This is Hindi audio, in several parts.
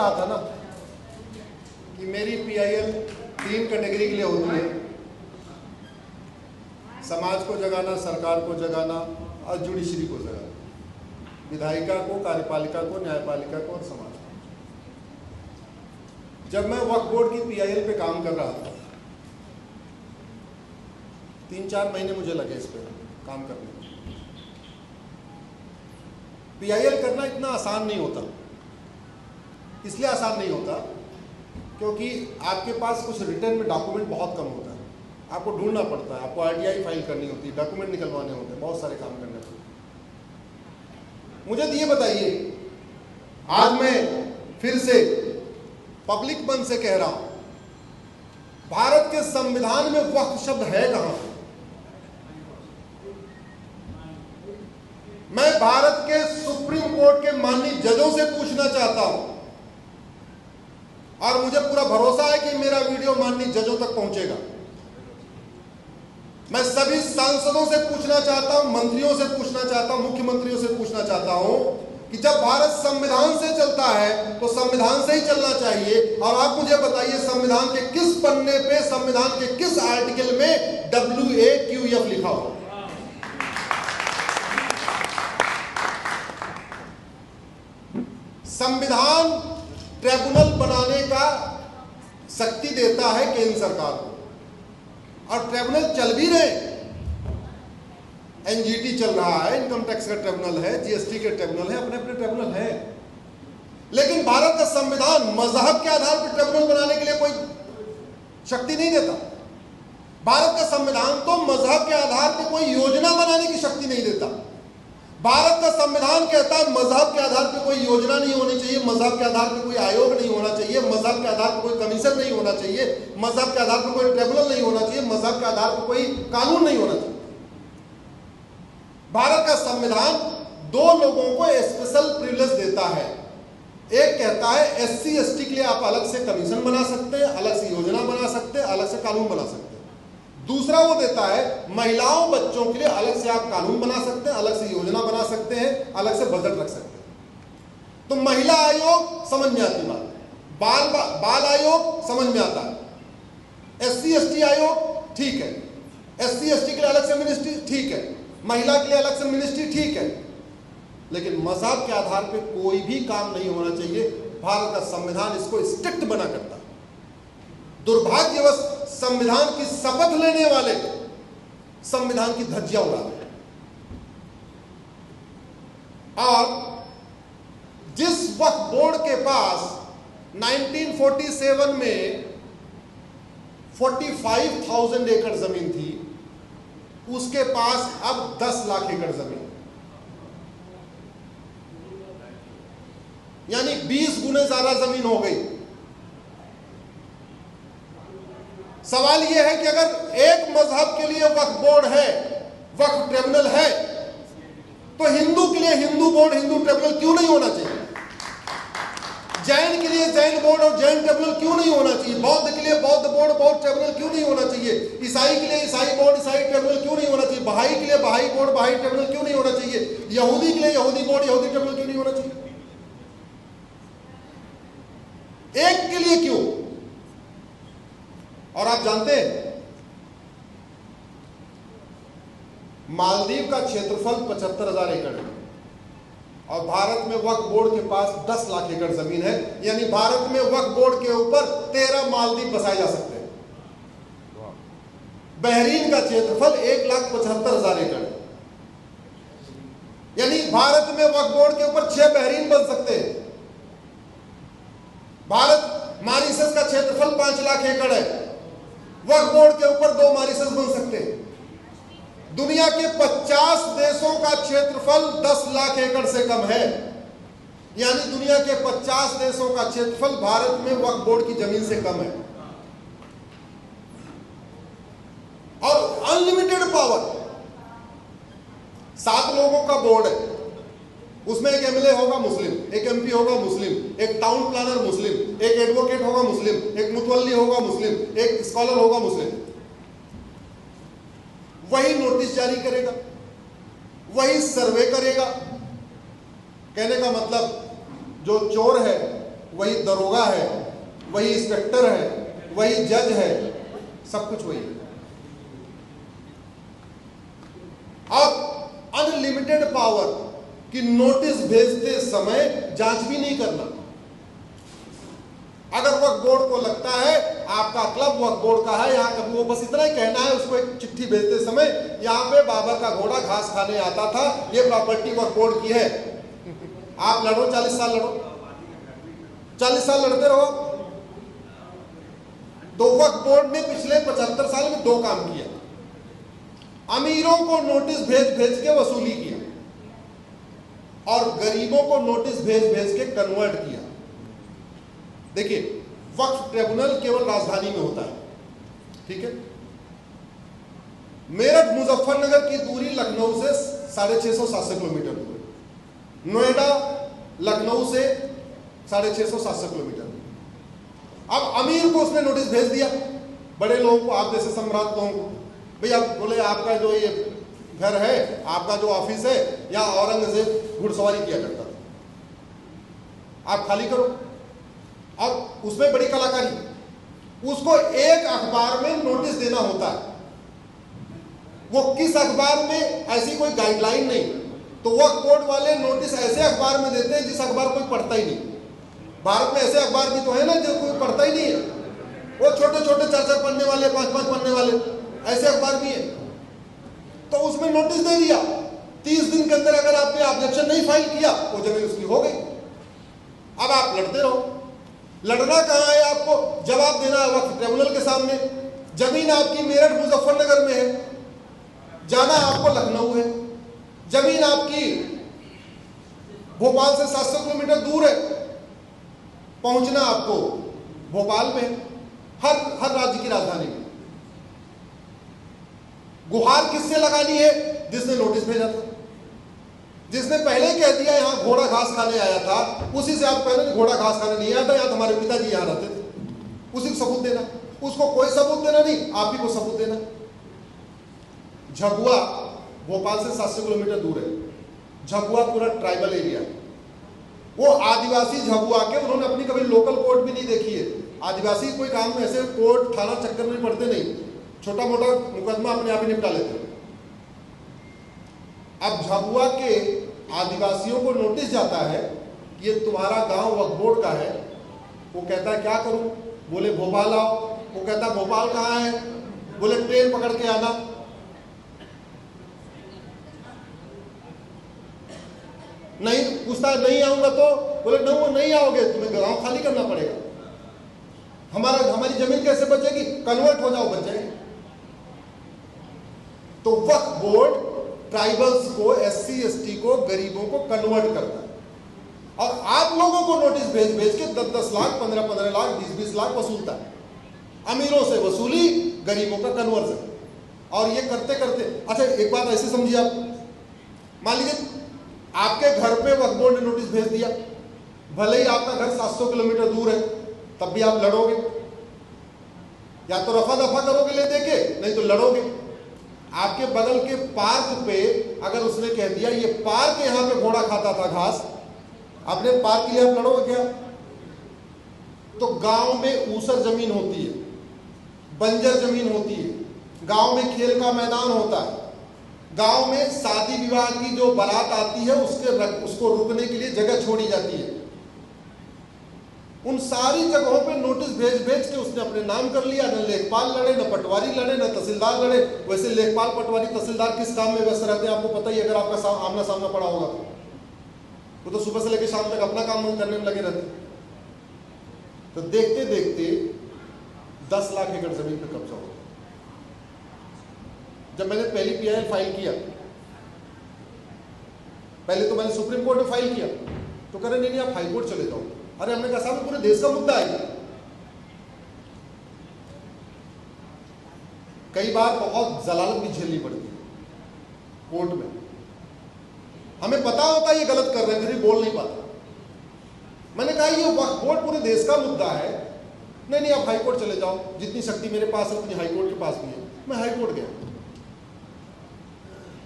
रहा था ना कि मेरी पीआईएल 3 कैटेगरी के लिए होती है, समाज को जगाना, सरकार को जगाना और जुडिशरी को जगाना, विधायिका को, कार्यपालिका को, न्यायपालिका को और समाज को। जब मैं वक्फ बोर्ड की पीआईएल पे काम कर रहा था, 3-4 महीने मुझे लगे इस पे काम करने में। पीआईएल करना इतना आसान नहीं होता। इसलिए आसान नहीं होता क्योंकि आपके पास कुछ रिटर्न में डॉक्यूमेंट बहुत कम होता है, आपको ढूंढना पड़ता है, आपको आरटीआई फाइल करनी होती है, डॉक्यूमेंट निकलवाने होते हैं, बहुत सारे काम करने होते हैं। मुझे तो ये बताइए, आज मैं फिर से पब्लिक मन से कह रहा हूं, भारत के संविधान में वक्फ शब्द है कहां? मैं भारत के सुप्रीम कोर्ट के माननीय जजों से पूछना चाहता हूं और मुझे पूरा भरोसा है कि मेरा वीडियो माननीय जजों तक पहुंचेगा। मैं सभी सांसदों से पूछना चाहता हूं, मंत्रियों से पूछना चाहता हूं, मुख्यमंत्रियों से पूछना चाहता हूं कि जब भारत संविधान से चलता है तो संविधान से ही चलना चाहिए। और आप मुझे बताइए, संविधान के किस पन्ने पे, संविधान के किस आर्टिकल में WAQF लिखा हो? संविधान ट्रिब्यूनल बनाने का शक्ति देता है केंद्र सरकार को, और ट्रिब्यूनल चल भी रहे। एनजीटी चल रहा है, इनकम टैक्स का ट्रिब्यूनल है, जीएसटी के ट्रिब्यूनल है, अपने अपने ट्रिब्यूनल है। लेकिन भारत का संविधान मजहब के आधार पर ट्रिब्यूनल बनाने के लिए कोई शक्ति नहीं देता। भारत का संविधान तो मजहब के आधार पर कोई योजना बनाने की शक्ति नहीं देता। भारत का संविधान कहता है मजहब के आधार पर कोई योजना नहीं होनी चाहिए, मजहब के आधार पर कोई आयोग नहीं होना चाहिए, मजहब के आधार पर कोई कमीशन नहीं होना चाहिए, मजहब के आधार पर कोई ट्रिब्यूनल नहीं होना चाहिए, मजहब के आधार पर कोई कानून नहीं होना चाहिए। भारत का संविधान 2 लोगों को स्पेशल प्रिविलेज देता है। एक कहता है SC ST के लिए आप अलग से कमीशन बना सकते हैं, अलग से योजना बना सकते हैं, अलग से कानून बना सकते हैं। दूसरा वो देता है महिलाओं, बच्चों के लिए अलग से आप कानून बना सकते हैं, अलग से योजना बना सकते हैं, अलग से बजट रख सकते हैं। तो महिला आयोग समझ में आती बात, बाल आयोग समझ में आता है, SC ST आयोग ठीक है, SC ST के लिए अलग से मिनिस्ट्री ठीक है, महिला के लिए अलग से मिनिस्ट्री ठीक है, लेकिन मजहब के आधार पर कोई भी काम नहीं होना चाहिए। भारत का संविधान इसको स्ट्रिक्ट बना करता है। दुर्भाग्यवश संविधान की शपथ लेने वाले संविधान की धज्जियां उड़ा रहे हैं। और जिस वक्फ बोर्ड के पास 1947 में 45,000 एकड़ जमीन थी, उसके पास अब 10 लाख एकड़ जमीन, यानी 20 गुने ज्यादा जमीन हो गई। सवाल यह है कि अगर एक मजहब के लिए वक्फ बोर्ड है, वक्फ ट्रिब्यूनल है, तो हिंदू के लिए हिंदू बोर्ड, हिंदू ट्रिब्यूनल क्यों नहीं होना चाहिए? जैन के लिए जैन बोर्ड और जैन ट्रिब्यूनल क्यों नहीं होना चाहिए? बौद्ध के लिए बौद्ध बोर्ड, बौद्ध ट्रिब्यूनल क्यों नहीं होना चाहिए? ईसाई के लिए ईसाई बोर्ड, ईसाई ट्रिब्यूनल क्यों नहीं होना चाहिए? बहाई के लिए बहाई बोर्ड, बहाई ट्रिब्यूनल क्यों नहीं होना चाहिए? यहूदी के लिए यहूदी बोर्ड, यहूदी ट्रिब्यूनल क्यों नहीं होना चाहिए? एक के लिए क्यों? और आप जानते हैं मालदीव का क्षेत्रफल 75,000 एकड़ है और भारत में वक्फ बोर्ड के पास 10 लाख एकड़ जमीन है, यानी भारत में वक्फ बोर्ड के ऊपर 13 मालदीव बसाए जा सकते हैं। बहरीन का क्षेत्रफल 1,75,000 एकड़ है, यानी भारत में वक्फ बोर्ड के ऊपर 6 बहरीन बन सकते हैं। भारत मॉरिशस का क्षेत्रफल 5 लाख एकड़ है, वक्फ बोर्ड के ऊपर 2 मॉरिशस बन सकते हैं। दुनिया के 50 देशों का क्षेत्रफल 10 लाख एकड़ से कम है, यानी दुनिया के 50 देशों का क्षेत्रफल भारत में वक्फ बोर्ड की जमीन से कम है। और अनलिमिटेड पावर, 7 लोगों का बोर्ड है, उसमें एक एमएलए होगा मुस्लिम, एक एमपी होगा मुस्लिम, एक टाउन प्लानर मुस्लिम, एक एडवोकेट होगा मुस्लिम, एक मुतवल्ली होगा मुस्लिम, एक स्कॉलर होगा मुस्लिम। वही नोटिस जारी करेगा, वही सर्वे करेगा। कहने का मतलब जो चोर है वही दरोगा है, वही इंस्पेक्टर है, वही जज है, सब कुछ वही है। अब अनलिमिटेड पावर कि नोटिस भेजते समय जांच भी नहीं करना। अगर वक्फ बोर्ड को लगता है आपका क्लब वक्फ बोर्ड का है, यहाँ कभी वो बस इतना ही कहना है उसको एक चिट्ठी भेजते समय, यहाँ पे बाबर का घोड़ा घास खाने आता था, ये प्रॉपर्टी वक्फ बोर्ड की है, आप लड़ो 40 साल लड़ो, 40 साल लड़ते रहो। तो वक्फ बोर्ड ने पिछले 75 साल में 2 काम किया। अमीरों को नोटिस भेज भेज के वसूली किया और गरीबों को नोटिस भेज भेज के कन्वर्ट किया। देखिए, वक्फ ट्रिब्यूनल केवल राजधानी में होता है, ठीक है। मेरठ मुजफ्फरनगर की दूरी लखनऊ से 650-700 किलोमीटर दूर है। नोएडा लखनऊ से 650-700 किलोमीटर। अब अमीर को उसने नोटिस भेज दिया, बड़े लोगों को, आप जैसे सम्राट लोगों को, भैया बोले आपका जो ये घर है, आपका जो ऑफिस है, या औरंगजेब घुड़सवारी किया करता था, आप खाली करो। अब उसमें बड़ी कलाकारी, उसको एक अखबार में नोटिस देना होता है। वो किस अखबार में, ऐसी कोई गाइडलाइन नहीं। तो वक्फ बोर्ड वाले नोटिस ऐसे अखबार में देते हैं जिस अखबार कोई पढ़ता ही नहीं। भारत में ऐसे अखबार भी तो है ना जो कोई पढ़ता ही नहीं है, वो छोटे छोटे 4-4 पन्ने वाले, 5-5 पन्ने वाले ऐसे अखबार भी है। तो उसमें नोटिस दे दिया, 30 दिन के अंदर अगर आपने ऑब्जेक्शन नहीं फाइल किया, वो जमीन उसकी हो गई। अब आप लड़ते रहो। लड़ना कहाँ है, आपको जवाब देना है वक्फ ट्रिब्यूनल के सामने। जमीन आपकी मेरठ मुजफ्फरनगर में है, जाना आपको लखनऊ है। जमीन आपकी भोपाल से 700 किलोमीटर दूर है, पहुंचना आपको भोपाल में, हर राज्य की राजधानी में। गुहार किससे लगानी है, जिसने नोटिस भेजा था, जिसने पहले कह दिया यहाँ घोड़ा घास खाने आया था, उसी से आप कहना घोड़ा घास खाने नहीं आया था, यहाँ तुम्हारे पिताजी यहाँ रहते थे, उसी को सबूत देना। उसको कोई सबूत देना नहीं, आप ही को सबूत देना। झबुआ भोपाल से 700 किलोमीटर दूर है। झबुआ पूरा ट्राइबल एरिया, वो आदिवासी झबुआ के, उन्होंने अपनी कभी लोकल कोर्ट भी नहीं देखी है। आदिवासी कोई काम में ऐसे कोर्ट थाना चक्कर में पड़ते नहीं, छोटा मोटा मुकदमा अपने आप ही निपटा लेते हैं। अब झबुआ के आदिवासियों को नोटिस जाता है कि ये तुम्हारा गांव वक्फ बोर्ड का है। वो कहता है क्या करूं, बोले भोपाल आओ। वो कहता है भोपाल कहाँ है, बोले ट्रेन पकड़ के आना। नहीं पूछता है नहीं आऊंगा तो, बोले नहीं आओगे, तुम्हें गांव खाली करना पड़ेगा। हमारी जमीन कैसे बचेगी, कन्वर्ट हो जाओ, बच जाएगी। तो वक्फ बोर्ड ट्राइबल्स को, SC ST को, गरीबों को कन्वर्ट करता है और आप लोगों को नोटिस भेज भेज के 10-10 लाख, 15-15 लाख, 20-20 लाख वसूलता है। अमीरों से वसूली, गरीबों का कन्वर्जन। और ये करते करते, अच्छा एक बात ऐसे समझिए आप, मान लीजिए आपके घर पे वक्फ बोर्ड ने नोटिस भेज दिया, भले ही आपका घर 700 किलोमीटर दूर है, तब भी आप लड़ोगे। या तो रफा दफा करोगे ले देके, नहीं तो लड़ोगे। आपके बगल के पार्क पे अगर उसने कह दिया ये पार्क, यहाँ पे घोड़ा खाता था घास, अपने पार्क के लिए आप लड़ोगे क्या? तो गांव में ऊसर जमीन होती है, बंजर जमीन होती है, गांव में खेल का मैदान होता है, गांव में शादी विवाह की जो बारात आती है उसको रुकने के लिए जगह छोड़ी जाती है। उन सारी जगहों पे नोटिस भेज भेज के उसने अपने नाम कर लिया। न लेखपाल लड़े, न पटवारी लड़े, न तहसीलदार लड़े। वैसे लेखपाल, पटवारी, तहसीलदार किस काम में व्यस्त रहते हैं आपको पता ही, अगर आपका आमना सामना पड़ा होगा वो तो सुबह से लेकर शाम तक अपना काम करने में लगे रहते। तो देखते देखते 10 लाख एकड़ जमीन पर कब्जा हो। जब मैंने पहली PIL फाइल किया, पहले तो मैंने सुप्रीम कोर्ट में फाइल किया, तो कह रहे नहीं आप हाई कोर्ट चले जाओ। अरे हमने कहा साहब पूरे देश का मुद्दा है। कई बार बहुत जलालत भी झेलनी पड़ती है कोर्ट में। हमें पता होता है ये गलत कर रहे हैं, फिर भी बोल नहीं पाता। मैंने कहा ये वक्फ बोर्ड पूरे देश का मुद्दा है, नहीं आप हाई कोर्ट चले जाओ, जितनी शक्ति मेरे पास है उतनी हाई कोर्ट के पास भी है। मैं हाई कोर्ट गया।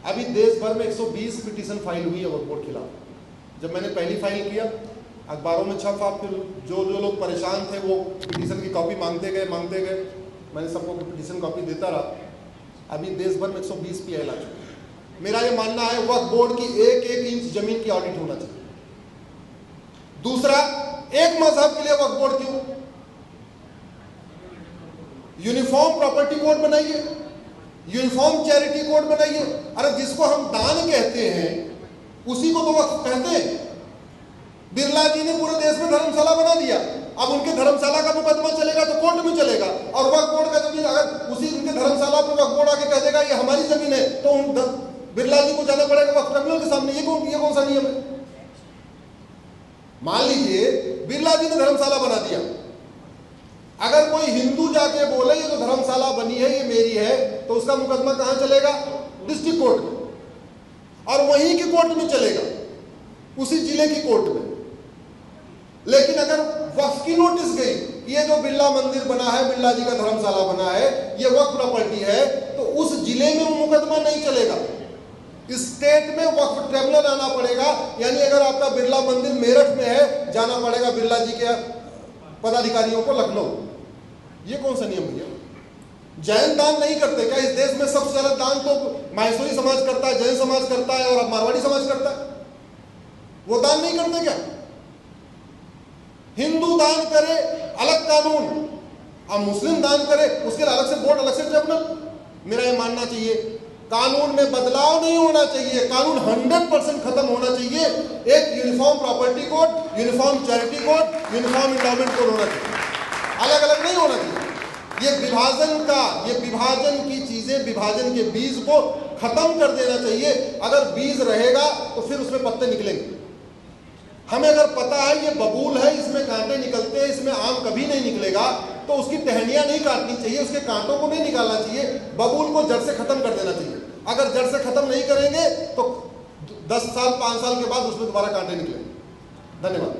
अभी देश भर में 120 पिटीशन फाइल हुई है वक्फ बोर्ड के खिलाफ। जब मैंने पहली फाइल किया अखबारों में छपा, फिर जो लोग परेशान थे वो पिटीशन की कॉपी मांगते गए। मैंने सबको पिटीशन कॉपी देता रहा। अभी देश भर में 120 PIL आ चुके हैं। मेरा ये मानना है वक्फ बोर्ड की एक एक इंच जमीन की ऑडिट होना चाहिए। दूसरा, एक मजहब के लिए वक्फ बोर्ड क्यों? यूनिफॉर्म प्रॉपर्टी कोड बनाइए, यूनिफॉर्म चैरिटी कोड बनाइए। अरे जिसको हम दान कहते हैं उसी को तो वक्फ कहते हैं। बिरला जी ने पूरे देश में धर्मशाला बना दिया, अब उनके धर्मशाला का मुकदमा चलेगा तो कोर्ट में चलेगा। और वक्फ बोर्ड का जमीन अगर उसी उनके धर्मशाला पर वक्फ बोर्ड आके कह देगा ये हमारी जमीन है, तो बिरला जी को जाना पड़ेगा वक्फ ट्रिब्यूनल के सामने। ये कौन सा नियम है? मान लीजिए बिरला जी ने धर्मशाला बना दिया, अगर कोई हिंदू जाके बोले ये जो धर्मशाला बनी है ये मेरी है, तो उसका मुकदमा कहां चलेगा? डिस्ट्रिक्ट कोर्ट में, और वहीं के कोर्ट में चलेगा, उसी जिले की कोर्ट में। लेकिन अगर वक्फ की नोटिस गई, ये जो बिरला मंदिर बना है, बिरला जी का धर्मशाला बना है, ये वक्फ प्रॉपर्टी है, तो उस जिले में वो मुकदमा नहीं चलेगा, स्टेट में वक्फ ट्रिब्यूनल आना पड़ेगा। यानी अगर आपका बिरला मंदिर मेरठ में है, जाना पड़ेगा बिरला जी के पदाधिकारियों को लखनऊ। ये कौन सा नियम है? जैन दान नहीं करते क्या? इस देश में सबसे ज्यादा दान तो माहेश्वरी समाज करता है, जैन समाज करता है और मारवाड़ी समाज करता है। वो दान नहीं करते क्या? हिंदू दान करे अलग कानून, अब मुस्लिम दान करे उसके लिए अलग से बोर्ड, अलग से ट्रिब्यूनल। मेरा ये मानना चाहिए कानून में बदलाव नहीं होना चाहिए, कानून 100% खत्म होना चाहिए। एक uniform property code, uniform charity code, uniform endowment code होना चाहिए, अलग अलग नहीं होना चाहिए। ये विभाजन की चीजें, विभाजन के बीज को खत्म कर देना चाहिए। अगर बीज रहेगा तो फिर उसमें पत्ते निकलेंगे। हमें अगर पता है ये बबूल है, इसमें कांटे निकलते हैं, इसमें आम कभी नहीं निकलेगा, तो उसकी टहनियां नहीं काटनी चाहिए, उसके कांटों को नहीं निकालना चाहिए, बबूल को जड़ से खत्म कर देना चाहिए। अगर जड़ से खत्म नहीं करेंगे तो 10 साल 5 साल के बाद उसमें दोबारा कांटे निकलेंगे। धन्यवाद।